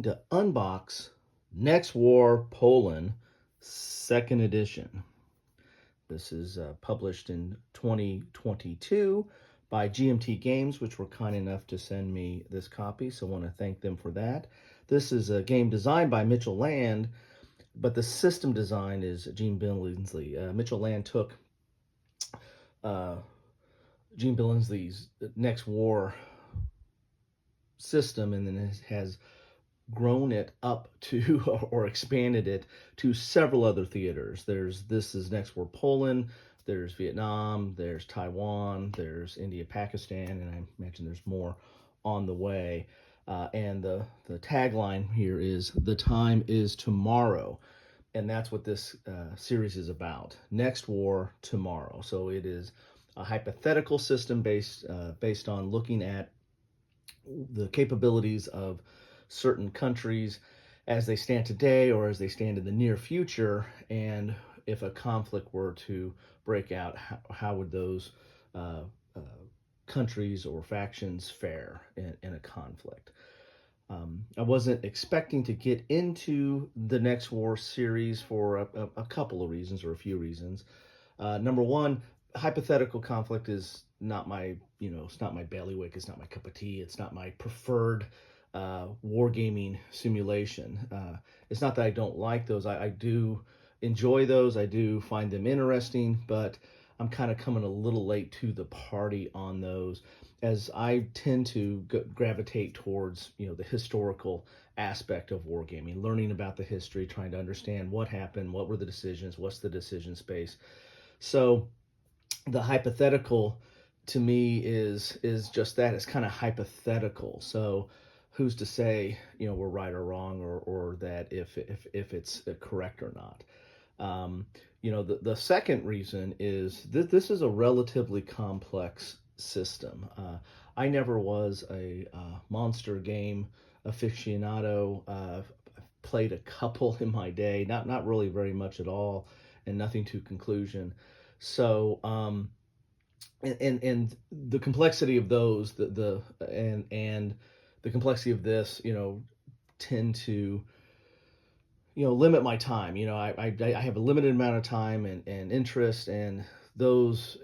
to unbox Next War Poland, second edition. This is published in 2022 by GMT Games, which were kind enough to send me this copy, so I want to thank them for that. This is a game designed by Mitchell Land, but the system design is Gene Billingsley. Mitchell Land took uh, Gene Billingsley's Next War system and then has grown it up to or expanded it to several other theaters. This is Next War Poland, there's Vietnam, there's Taiwan, there's India, Pakistan, and I imagine there's more on the way. And the tagline here is "The time is tomorrow," and that's what this series is about. Next War Tomorrow. So it is a hypothetical system based on looking at the capabilities of certain countries as they stand today or as they stand in the near future, and if a conflict were to break out, how would those uh, uh, countries or factions fare in a conflict. I wasn't expecting to get into the Next War series for a couple of reasons, or a few reasons. Number one, hypothetical conflict is not my, it's not my bailiwick. It's not my cup of tea. It's not my preferred wargaming simulation. It's not that I don't like those. I do enjoy those. I do find them interesting, but I'm kind of coming a little late to the party on those, as I tend to gravitate towards, the historical aspect of wargaming, learning about the history, trying to understand what happened, what were the decisions, what's the decision space. So the hypothetical to me is just that. It's kind of hypothetical. So who's to say, we're right or wrong, or that if it's correct or not. The second reason is that this is a relatively complex system. I never was a monster game aficionado. Played a couple in my day, not really very much at all, and nothing to conclusion. So and the complexity of those, and the complexity of this, tend to limit my time. I have a limited amount of time and interest, and those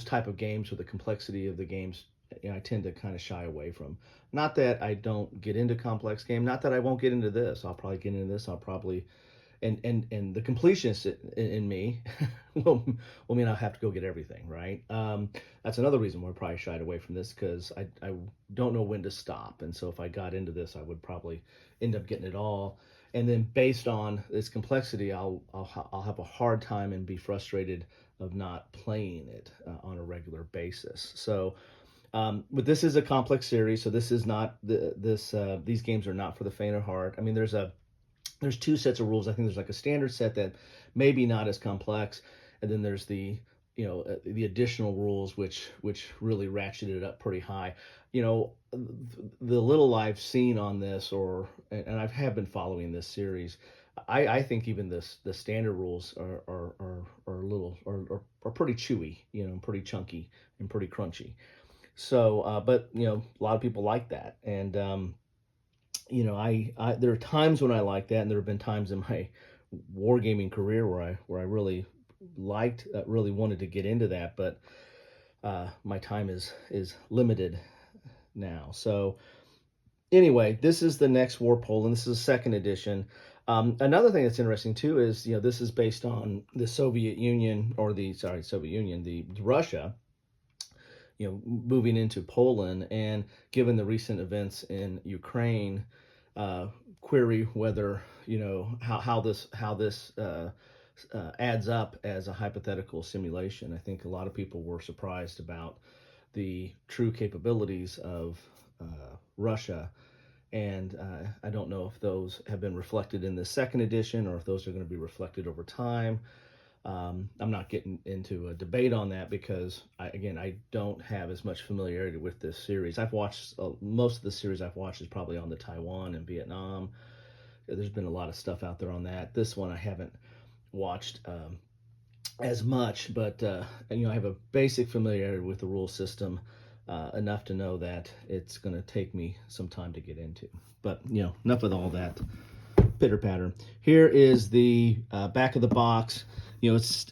type of games, or the complexity of the games, I tend to kind of shy away from. Not that I don't get into complex game, not that I won't get into this. I'll probably get into this. I'll probably and the completionist in me will mean I'll have to go get everything, right. That's another reason why I probably shied away from this, because I don't know when to stop, and so if I got into this, I would probably end up getting it all, and then based on its complexity, I'll have a hard time and be frustrated of not playing it on a regular basis. So but this is a complex series, so this is not these games are not for the faint of heart. I mean, there's two sets of rules. I think there's like a standard set that maybe not as complex, and then there's the additional rules which really ratcheted it up pretty high. The little I've seen on this, and I have been following this series, I think even the standard rules are a little are pretty chewy, pretty chunky and pretty crunchy. So, but a lot of people like that, and I there are times when I like that, and there have been times in my wargaming career where I really wanted to get into that, but my time is limited now. So anyway, this is the Next War Poland. This is a second edition. Another thing that's interesting too is, this is based on the Soviet Union, or the Russia, moving into Poland, and given the recent events in Ukraine, query whether, how this adds up as a hypothetical simulation. I think a lot of people were surprised about the true capabilities of Russia, and I don't know if those have been reflected in the second edition, or if those are going to be reflected over time. I'm not getting into a debate on that, because I don't have as much familiarity with this series. I've watched most of the series I've watched is probably on the Taiwan and Vietnam. There's been a lot of stuff out there on that. This one I haven't watched as much, but I have a basic familiarity with the rule system. enough to know that it's going to take me some time to get into. But, enough with all that pitter patter. Here is the back of the box. It's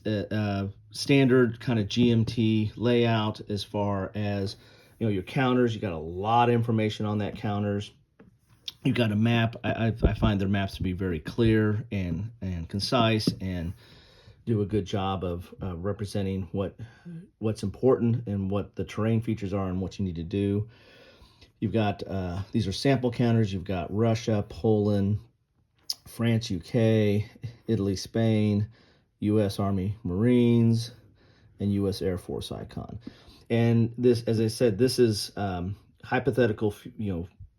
standard kind of GMT layout as far as, your counters. You got a lot of information on that counters. You've got a map. I find their maps to be very clear and concise, and do a good job of representing what's important and what the terrain features are and what you need to do. You've got these are sample counters. You've got Russia, Poland, France, UK, Italy, Spain, U.S. Army Marines, and U.S. Air Force icon. And this, as I said, this is hypothetical,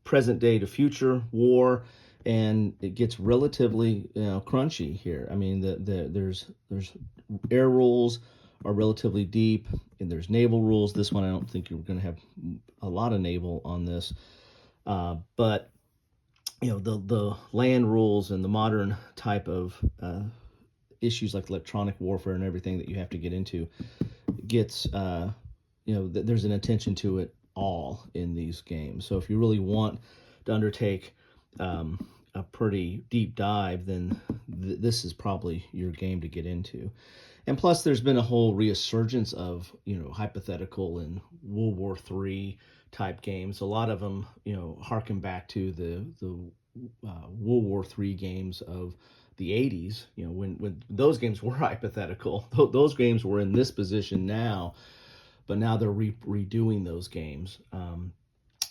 present day to future war, and it gets relatively crunchy here. I mean, there's air rules are relatively deep, and there's naval rules. This one, I don't think you're going to have a lot of naval on this, but the land rules and the modern type of issues like electronic warfare and everything that you have to get into gets there's an attention to it all in these games. So if you really want to undertake a pretty deep dive, then this is probably your game to get into. And plus, there's been a whole resurgence of hypothetical and World War III type games. A lot of them harken back to the World War III games of the 80s. When those games were hypothetical. Those games were in this position now, but now they're redoing those games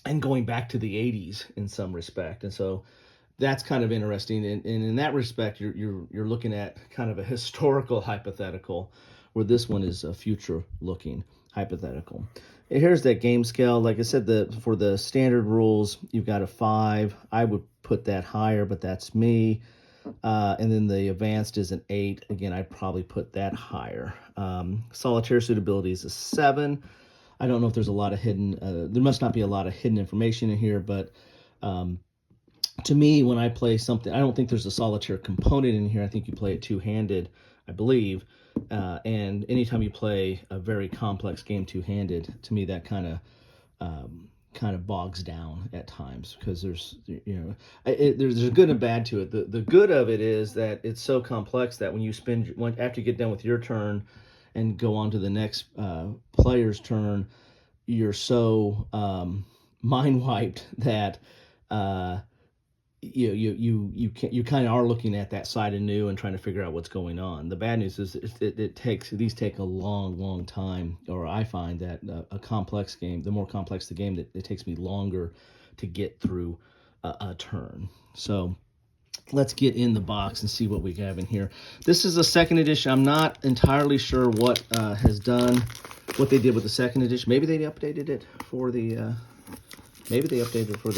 and going back to the 80s in some respect. And so that's kind of interesting. And in that respect, you're looking at kind of a historical hypothetical, where this one is a future-looking hypothetical. And here's that game scale. Like I said, for the standard rules, you've got a 5. I would put that higher, but that's me. And then the advanced is an 8. Again, I'd probably put that higher. Solitaire suitability is a 7. I don't know if there's a lot of hidden, there must not be a lot of hidden information in here, but to me, when I play something, I don't think there's a solitaire component in here. I think you play it two-handed, I believe. And anytime you play a very complex game two-handed, to me that kind of bogs down at times, because there's there's a good and bad to it. The good of it is that it's so complex that when you after you get done with your turn and go on to the next player's turn, you're so mind wiped that you kind of are looking at that side anew and trying to figure out what's going on. The bad news is these take a long time, or I find that a complex game, the more complex the game, that it takes me longer to get through a turn. So let's get in the box and see what we have in here. This is a second edition. I'm not entirely sure what they did with the second edition. Maybe they updated it for the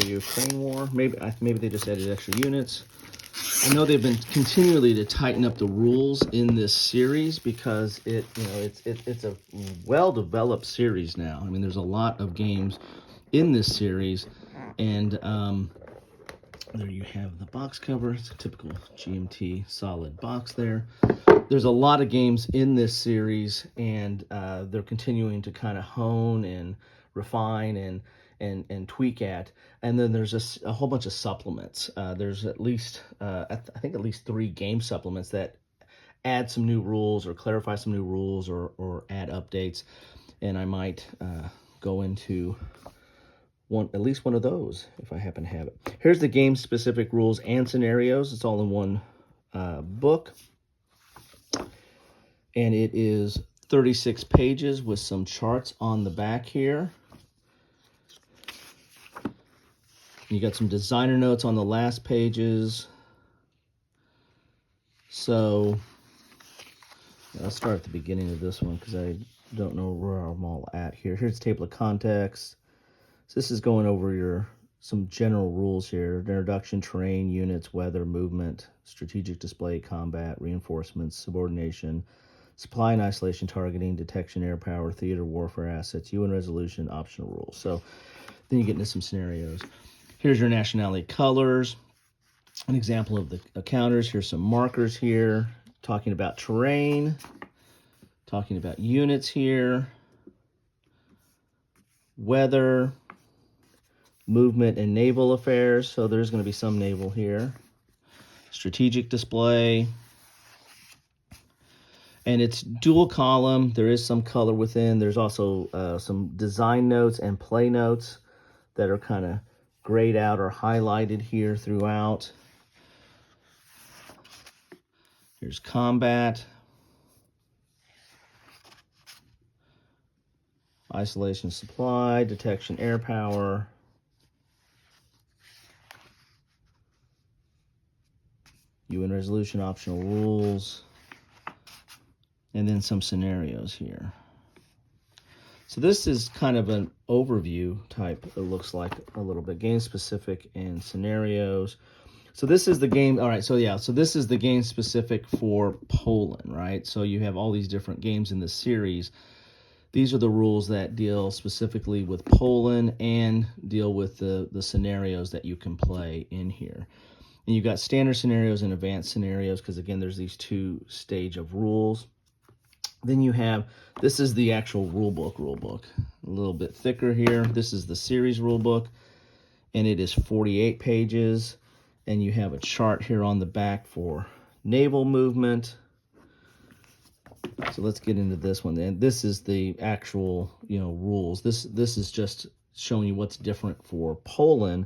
Ukraine war. Maybe they just added extra units. I know they've been continually to tighten up the rules in this series, because it's a well-developed series now. I mean, there's a lot of games in this series, and there you have the box cover. It's a typical GMT solid box there. There's a lot of games in this series, and they're continuing to kind of hone and refine and tweak at. And then there's a whole bunch of supplements. There's at least I think at least 3 game supplements that add some new rules or clarify some new rules or add updates. And I might go into at least one of those if I happen to have it. Here's the game specific rules and scenarios. It's all in one book, and it is 36 pages with some charts on the back here. You got some designer notes on the last pages. So I'll start at the beginning of this one, because I don't know where I'm all at here. Here's the table of contents. So this is going over some general rules here: introduction, terrain, units, weather, movement, strategic display, combat, reinforcements, subordination, supply and isolation, targeting, detection, air power, theater, warfare, assets, UN resolution, optional rules. So then you get into some scenarios. Here's your nationality colors, an example of the counters. Here's some markers here, talking about terrain, talking about units here. weather, movement, and naval affairs. So there's going to be some naval here. Strategic display. And it's dual column. There is some color within. There's also some design notes and play notes that are kind of grayed out or highlighted here throughout. Here's combat. Isolation supply, detection air power. UN resolution optional rules. And then some scenarios here. So this is kind of an overview type, it looks like a little bit, game specific and scenarios. So this is the game, all right, so yeah, so this is the game specific for Poland, right? So you have all these different games in this series. These are the rules that deal specifically with Poland and deal with the scenarios that you can play in here. And you've got standard scenarios and advanced scenarios, because again, there's these two stage of rules. Then you have, this is the actual rule book, a little bit thicker here. This is the series rule book, and it is 48 pages. And you have a chart here on the back for naval movement. So let's get into this one. And this is the actual, rules. This is just showing you what's different for Poland.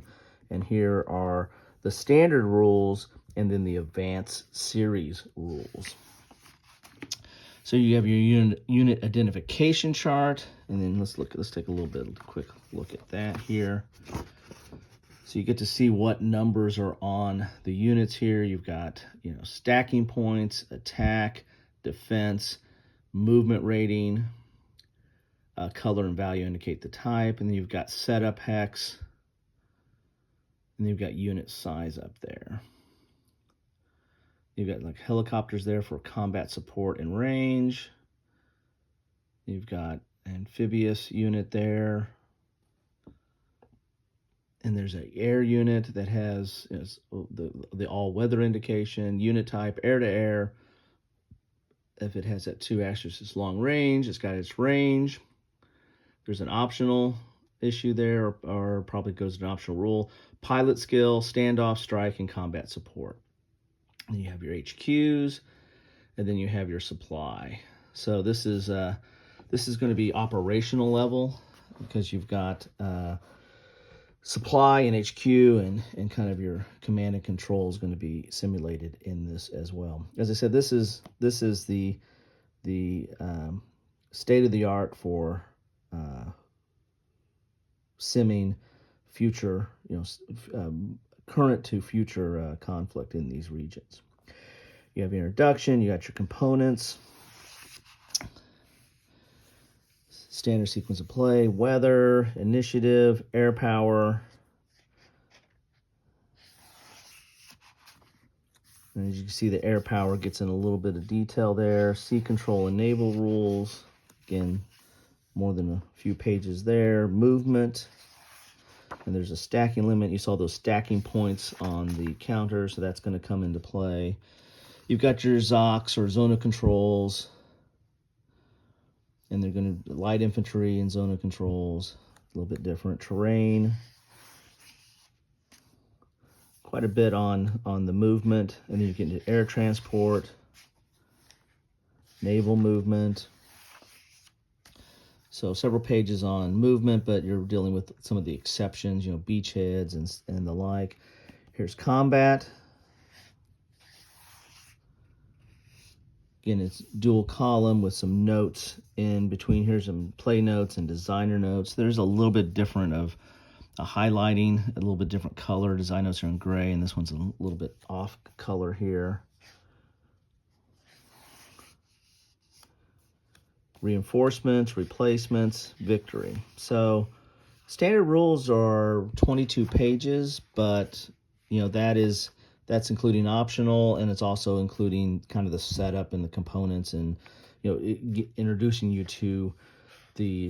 And here are the standard rules and then the advanced series rules. So you have your unit identification chart, and then let's take a quick look at that here. So you get to see what numbers are on the units here. You've got, stacking points, attack, defense, movement rating, color and value indicate the type, and then you've got setup hex, and then you've got unit size up there. You've got like helicopters there for combat support and range. You've got amphibious unit there. And there's an air unit that has the all-weather indication, unit type, air-to-air. If it has that 2 axis long range, it's got its range. There's an optional issue there, or probably goes to an optional rule. Pilot skill, standoff, strike, and combat support. And you have your HQs, and then you have your supply. So this is going to be operational level, because you've got supply and HQ, and kind of your command and control is going to be simulated in this as well. As I said, this is the state of the art for simming future, current to future conflict in these regions. You have your introduction, you got your components, standard sequence of play, weather, initiative, air power. And as you can see, the air power gets in a little bit of detail there. Sea control and naval rules. Again, more than a few pages there. Movement. And there's a stacking limit. You saw those stacking points on the counter, so that's going to come into play. You've got your ZOCs, or zone of controls. And they're going to light infantry and zone of controls. A little bit different. Terrain. Quite a bit on the movement. And then you get into air transport, naval movement. So several pages on movement, but you're dealing with some of the exceptions, beachheads and the like. Here's combat. Again, it's dual column with some notes in between. Here's some play notes and designer notes. There's a little bit different of a highlighting, a little bit different color. Design notes are in gray, and this one's a little bit off color here. Reinforcements, replacements, victory. So standard rules are 22 pages, but that's including optional, and it's also including kind of the setup and the components, and introducing you to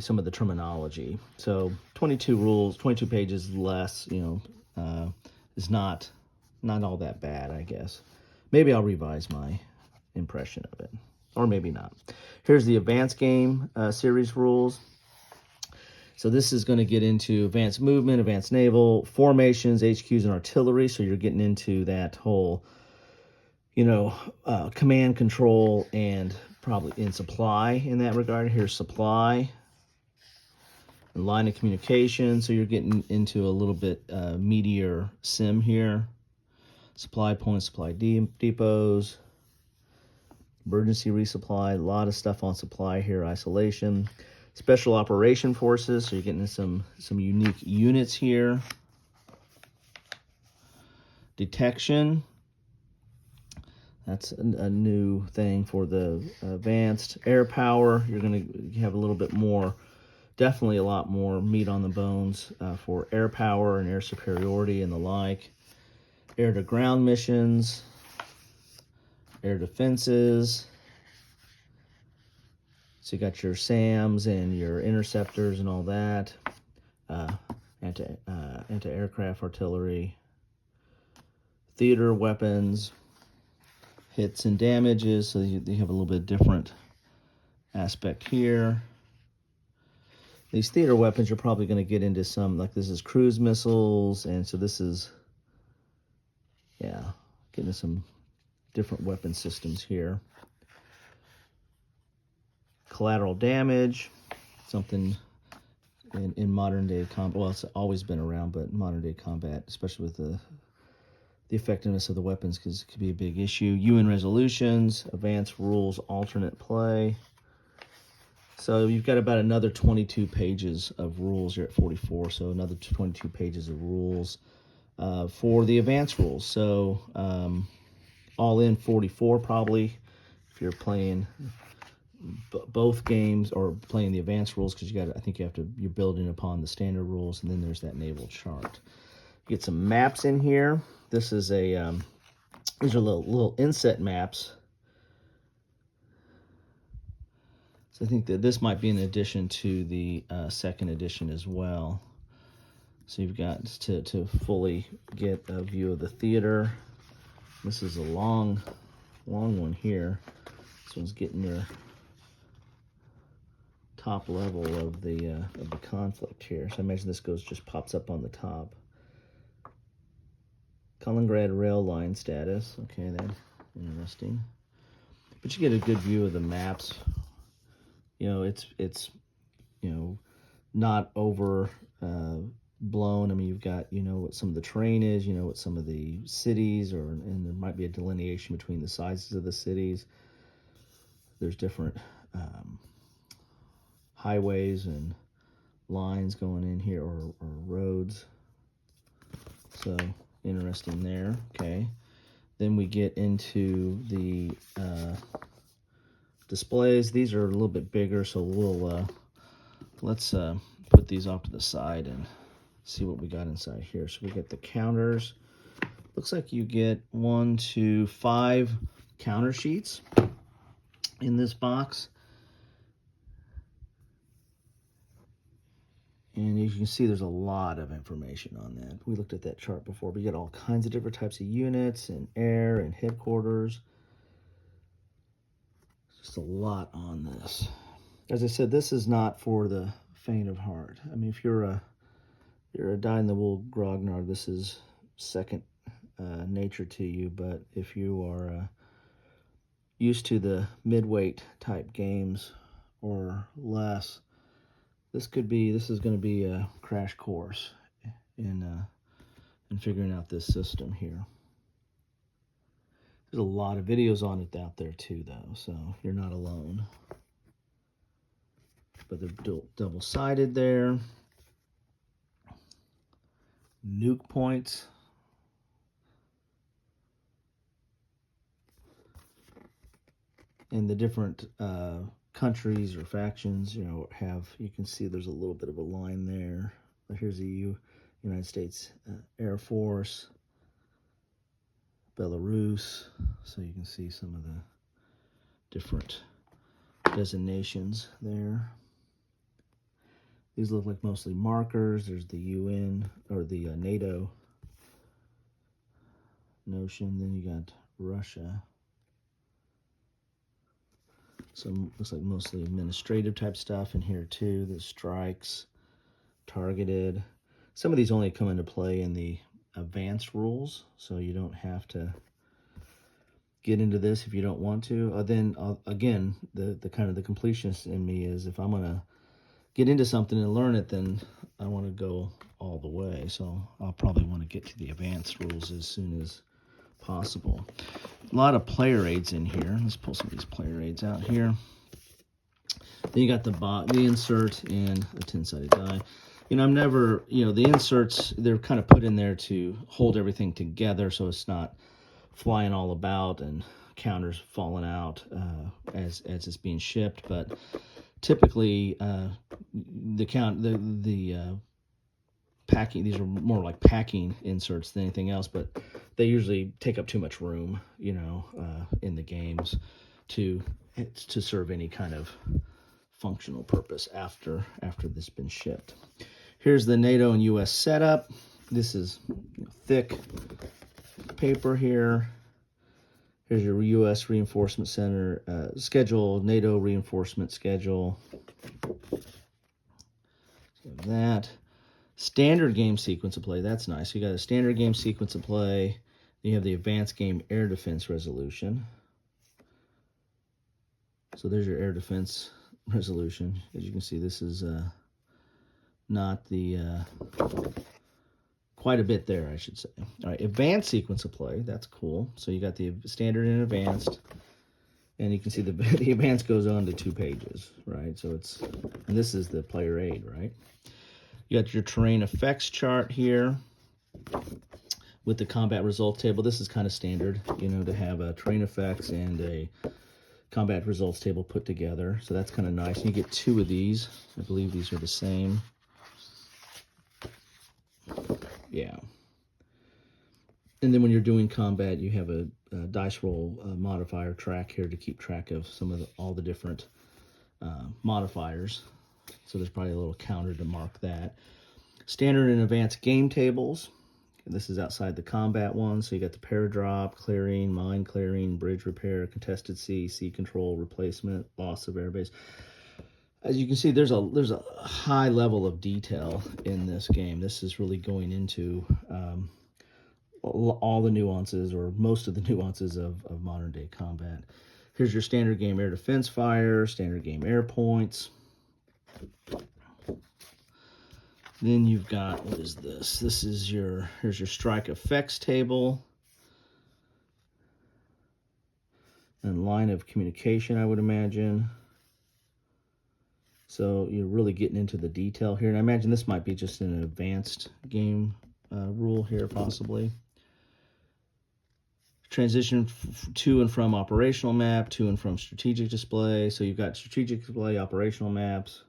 some of the terminology. So 22 rules, 22 pages less, is not all that bad, I guess. Maybe I'll revise my impression of it, or maybe not. Here's the advanced game series rules. So this is going to get into advanced movement, advanced naval, formations, HQs, and artillery. So you're getting into that whole, command control and probably in supply in that regard. Here's supply and line of communication. So you're getting into a little bit meatier sim here. Supply points, supply depots, emergency resupply, a lot of stuff on supply here, isolation. Special operation forces, so you're getting some unique units here. Detection, that's a new thing for the advanced. Air power, you're going to have a little bit more, definitely a lot more meat on the bones for air power and air superiority and the like. Air to ground missions, air defenses. So you got your SAMs and your interceptors and all that. Anti-aircraft artillery. Theater weapons. Hits and damages. So you have a little bit different aspect here. These theater weapons, you're probably going to get into some, like this is cruise missiles. And so this is, getting into some different weapon systems here. Collateral damage, something in modern day combat. Well, it's always been around, but modern day combat, especially with the effectiveness of the weapons, because it could be a big issue. UN resolutions, advanced rules, alternate play. So you've got about another 22 pages of rules. You're at 44, so another 22 pages of rules for the advanced rules. So all in 44 probably if you're playing both games or playing the advanced rules, because you're building upon the standard rules, and then there's that naval chart. Get some maps in here. This is these are little inset maps. So I think that this might be an addition to the second edition as well. So you've got to fully get a view of the theater. This is a long one here. This one's getting your top level of the conflict here. So I imagine this just pops up on the top. Kaliningrad rail line status. Okay, that's interesting. But you get a good view of the maps. It's not over blown. I mean, you've got what some of the terrain is. What some of the cities and there might be a delineation between the sizes of the cities. There's different highways and lines going in here, or roads. So interesting there. Okay, then we get into the displays. These are a little bit bigger, so let's put these off to the side and see what we got inside here. So we get the counters. Looks like you get 1 to 5 counter sheets in this box. And as you can see, there's a lot of information on that. We looked at that chart before, but you get all kinds of different types of units and air and headquarters. Just a lot on this. As I said, this is not for the faint of heart. I mean, if you're a dyed-in-the-wool grognard, this is second nature to you. But if you are used to the mid-weight type games or less, this is going to be a crash course in figuring out this system here. There's a lot of videos on it out there too, though, so you're not alone. But they're double-sided there. Nuke points. And the different countries or factions, you can see there's a little bit of a line there. But here's the United States Air Force, Belarus, so you can see some of the different designations there. These look like mostly markers. There's the UN, or the NATO notion. Then you got Russia. So looks like mostly administrative type stuff in here too. The strikes, targeted. Some of these only come into play in the advanced rules, so you don't have to get into this if you don't want to. Then again, the kind of the completionist in me is, if I'm gonna get into something and learn it, then I want to go all the way. So I'll probably want to get to the advanced rules as soon as possible. A lot of player aids in here. Let's pull some of these player aids out here. Then you got the insert and a 10-sided die. I'm never, the inserts, they're kind of put in there to hold everything together so it's not flying all about and counters falling out as it's being shipped. But typically, the packing, these are more like packing inserts than anything else, but they usually take up too much room, in the games to serve any kind of functional purpose after this has been shipped. Here's the NATO and US setup. This is thick paper here. Here's your US Reinforcement Center schedule, NATO reinforcement schedule. That standard game sequence of play, that's nice. You got a standard game sequence of play. You have the advanced game air defense resolution. So there's your air defense resolution. As you can see, this is not the quite a bit there, I should say. All right, advanced sequence of play, that's cool. So you got the standard and advanced, and you can see the advanced goes on to 2 pages, right? So and this is the player aid, right? You got your terrain effects chart here with the combat results table. This is kind of standard, to have a terrain effects and a combat results table put together. So that's kind of nice. You get 2 of these. I believe these are the same. Yeah. And then when you're doing combat, you have a dice roll modifier track here to keep track of all the different modifiers. So there's probably a little counter to mark that. Standard and advanced game tables. This is outside the combat one. So you got the paradrop, clearing, mine clearing, bridge repair, contested sea control, replacement, loss of airbase. As you can see, there's a high level of detail in this game. This is really going into all the nuances, or most of the nuances of modern day combat. Here's your standard game air defense fire, standard game air points. Then you've got, what is this? Here's your strike effects table. And line of communication, I would imagine. So you're really getting into the detail here. And I imagine this might be just an advanced game rule here, possibly. Transition to and from operational map, to and from strategic display. So you've got strategic display, operational maps,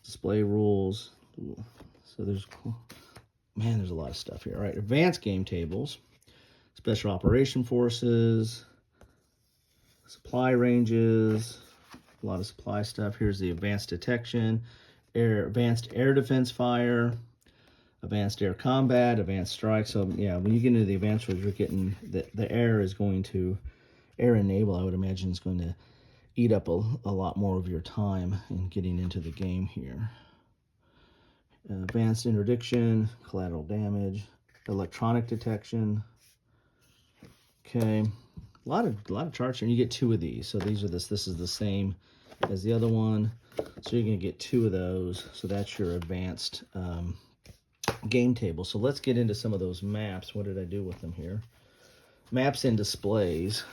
display rules. So there's a lot of stuff here. All right, advanced game tables, special operation forces, supply ranges, a lot of supply stuff. Here's the advanced detection, advanced air defense fire, advanced air combat, advanced strike. So yeah, when you get into the advanced ones, you're getting the air enable, I would imagine, is going to eat up a lot more of your time in getting into the game here. Advanced interdiction, collateral damage, electronic detection. Okay, a lot of charts here, and you get 2 of these. So this is the same as the other one. So you're going to get 2 of those. So that's your advanced game table. So let's get into some of those maps. What did I do with them here? Maps and displays.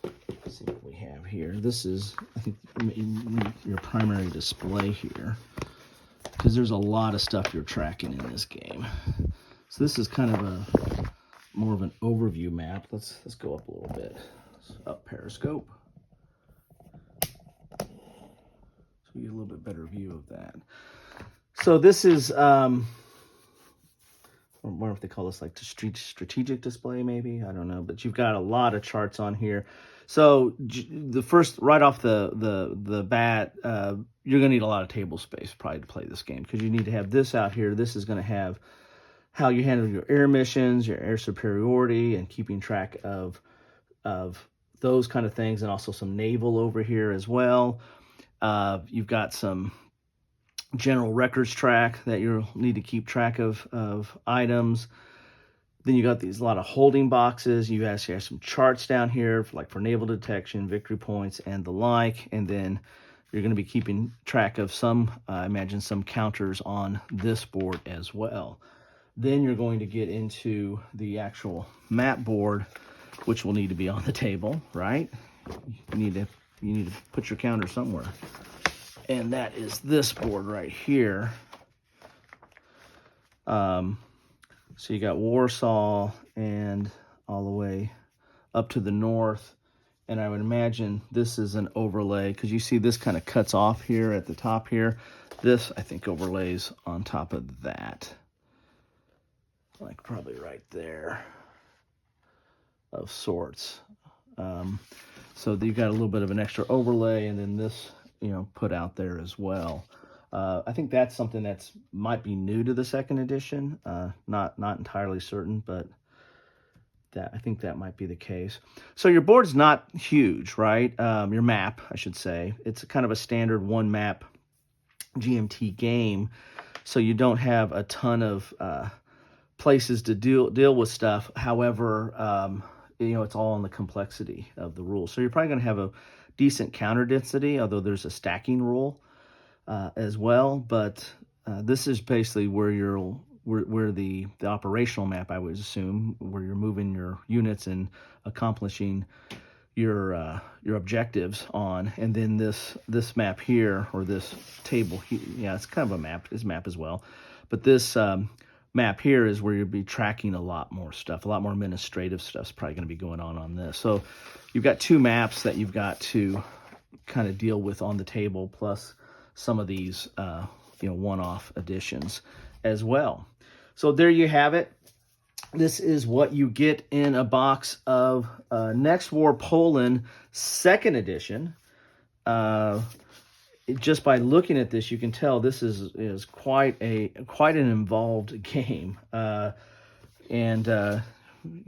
Let's see what we have here. This is, I think, your primary display here, because there's a lot of stuff you're tracking in this game. So this is kind of more of an overview map. Let's go up a little bit. Up Periscope. So we get a little bit better view of that. So this is, I wonder if they call this like the strategic display, maybe. I don't know. But you've got a lot of charts on here. So the first, right off the bat, you're going to need a lot of table space probably to play this game, because you need to have this out here. This is going to have how you handle your air missions, your air superiority, and keeping track of those kind of things, and also some naval over here as well. You've got some general records track that you'll need to keep track of items. Then you got a lot of holding boxes. You actually have some charts down here for naval detection, victory points, and the like. And then you're going to be keeping track of some, I imagine, some counters on this board as well. Then you're going to get into the actual map board, which will need to be on the table, right? You need to put your counter somewhere. And that is this board right here. So you got Warsaw and all the way up to the north. And I would imagine this is an overlay, because you see this kind of cuts off here at the top here. This, I think, overlays on top of that. Like probably right there of sorts. So you've got a little bit of an extra overlay, and then this, put out there as well. I think that's something that's might be new to the second edition. Not entirely certain, but I think that might be the case. So your board's not huge, right? Your map, I should say. It's kind of a standard one map GMT game, so you don't have a ton of places to deal with stuff. However, it's all in the complexity of the rules. So you're probably going to have a decent counter density, although there's a stacking rule as well. But this is basically where the operational map, I would assume, where you're moving your units and accomplishing your objectives on. And then this map here, or this table here, yeah, it's kind of a map. It's a map as well. But this map here is where you'll be tracking a lot more stuff. A lot more administrative stuff's probably going to be going on this. So you've got two maps that you've got to kind of deal with on the table, plus some of these one-off additions as well. So there you have it. This is what you get in a box of Next War Poland 2nd edition. Just by looking at this, you can tell this is quite an involved game. And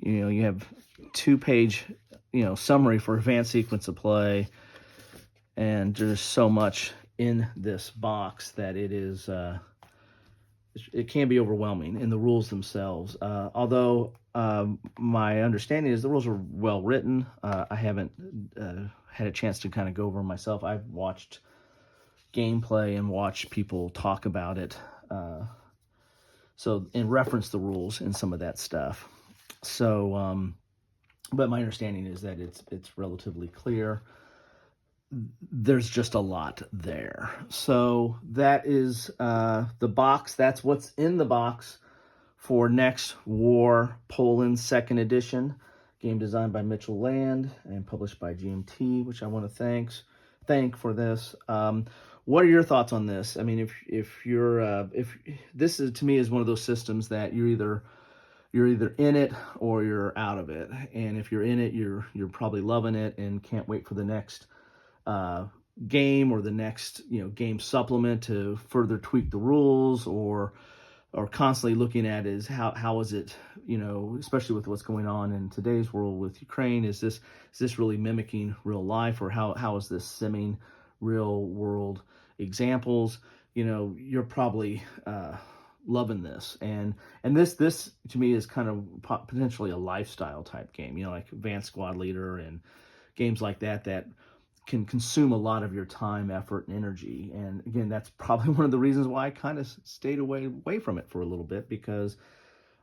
you have 2-page summary for advanced sequence of play, and there's so much in this box that it can be overwhelming in the rules themselves. Although my understanding is the rules are well written. I haven't had a chance to kind of go over them myself. I've watched gameplay and watched people talk about it. And reference the rules in some of that stuff. So, but my understanding is that it's relatively clear. There's just a lot there. So that is the box. That's what's in the box for Next War Poland 2nd edition. Game designed by Mitchell Land and published by GMT, which I want to thank for this. What are your thoughts on this? I mean, if this is, to me, is one of those systems that you're either in it or you're out of it. And if you're in it, you're probably loving it and can't wait for the next game or the next game supplement to further tweak the rules, or constantly looking at is how is it, especially with what's going on in today's world with Ukraine, is this really mimicking real life, or how is this simming real world examples? You're probably loving this, and this to me is kind of potentially a lifestyle type game, like Advanced Squad Leader and games like that can consume a lot of your time, effort, and energy. And again, that's probably one of the reasons why I kind of stayed away from it for a little bit, because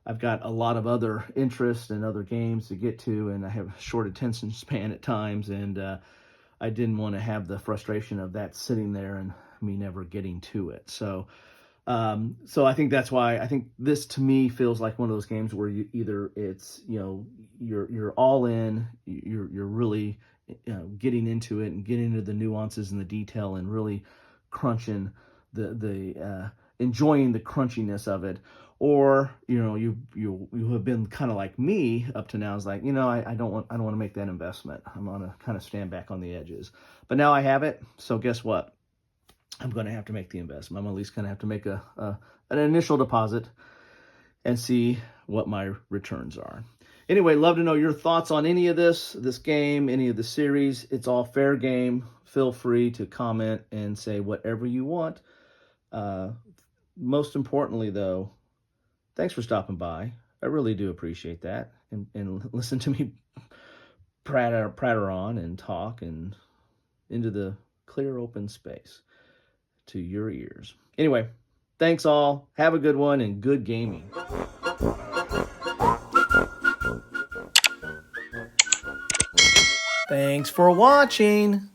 I've got a lot of other interests and other games to get to, and I have a short attention span at times, and I didn't want to have the frustration of that sitting there and me never getting to it. So I think that's why I think this, to me, feels like one of those games where it's you're all in, you're really getting into it and getting into the nuances and the detail and really crunching the enjoying the crunchiness of it, or you have been kind of like me up to now. Is like, I don't want to make that investment. I'm gonna kind of stand back on the edges. But now I have it, so guess what? I'm going to have to make the investment. I'm at least going to have to make an initial deposit and see what my returns are. Anyway, love to know your thoughts on any of this game, any of the series. It's all fair game. Feel free to comment and say whatever you want. Most importantly, though, thanks for stopping by. I really do appreciate that. And listen to me pratter on and talk and into the clear open space to your ears. Anyway, thanks all. Have a good one and good gaming. Thanks for watching.